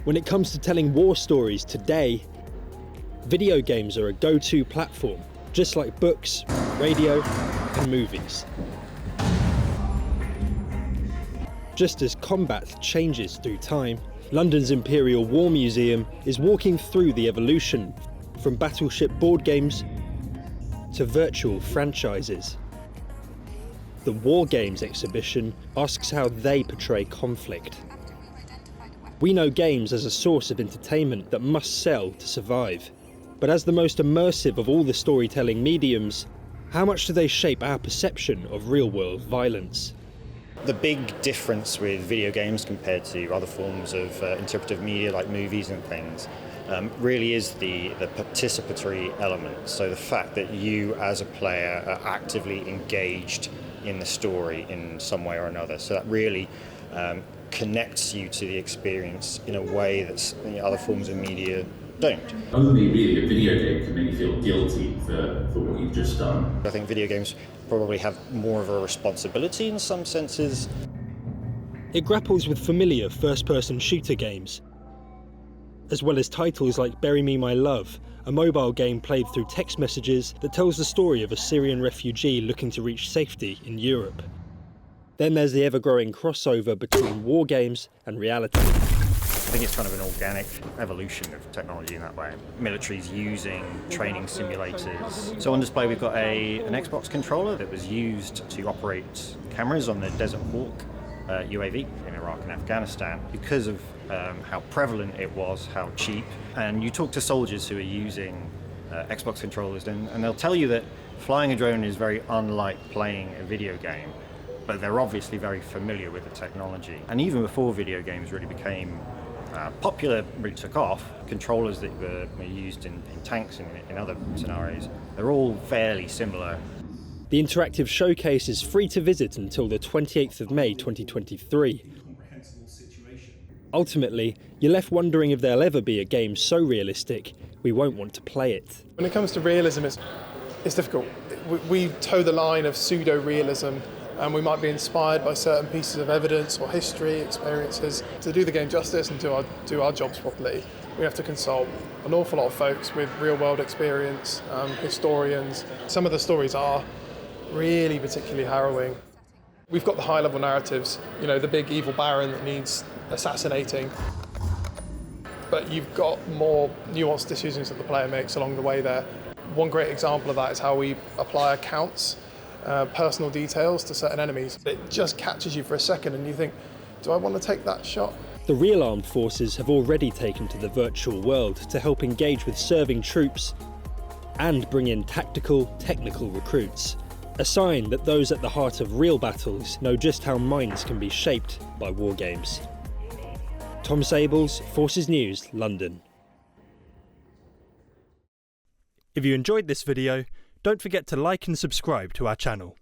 When it comes to telling war stories today, video games are a go-to platform, just like books, radio, and movies. Just as combat changes through time, London's Imperial War Museum is walking through the evolution from battleship board games to virtual franchises. The War Games exhibition asks how they portray conflict. We know games as a source of entertainment that must sell to survive. But as the most immersive of all the storytelling mediums, how much do they shape our perception of real-world violence? The big difference with video games compared to other forms of interpretive media like movies and things really is the participatory element. So the fact that you as a player are actively engaged in the story in some way or another. So that really connects you to the experience in a way that other forms of media don't. Only really a video game can make you feel guilty for what you've just done. I think video games probably have more of a responsibility in some senses. It grapples with familiar first-person shooter games, as well as titles like Bury Me My Love, a mobile game played through text messages that tells the story of a Syrian refugee looking to reach safety in Europe. Then there's the ever-growing crossover between war games and reality. I think it's kind of an organic evolution of technology in that way. Military's using training simulators. So on display we've got an Xbox controller that was used to operate cameras on the Desert Hawk UAV in Iraq and Afghanistan because of how prevalent it was, how cheap. And you talk to soldiers who are using Xbox controllers and they'll tell you that flying a drone is very unlike playing a video game, but they're obviously very familiar with the technology. And even before video games really became popular, really took off, controllers that were used in tanks and in other scenarios, they're all fairly similar. The interactive showcase is free to visit until the 28th of May 2023. Ultimately, you're left wondering if there'll ever be a game so realistic we won't want to play it. When it comes to realism, it's difficult. We toe the line of pseudo-realism, and we might be inspired by certain pieces of evidence or history, experiences. To do the game justice and do our jobs properly, we have to consult an awful lot of folks with real-world experience, historians. Some of the stories are really particularly harrowing. We've got the high-level narratives, the big evil baron that needs assassinating, but you've got more nuanced decisions that the player makes along the way there. One great example of that is how we apply accounts, personal details to certain enemies. It just catches you for a second and you think, do I want to take that shot? The real armed forces have already taken to the virtual world to help engage with serving troops and bring in tactical, technical recruits. A sign that those at the heart of real battles know just how minds can be shaped by war games. Tom Sables, Forces News, London. If you enjoyed this video, don't forget to like and subscribe to our channel.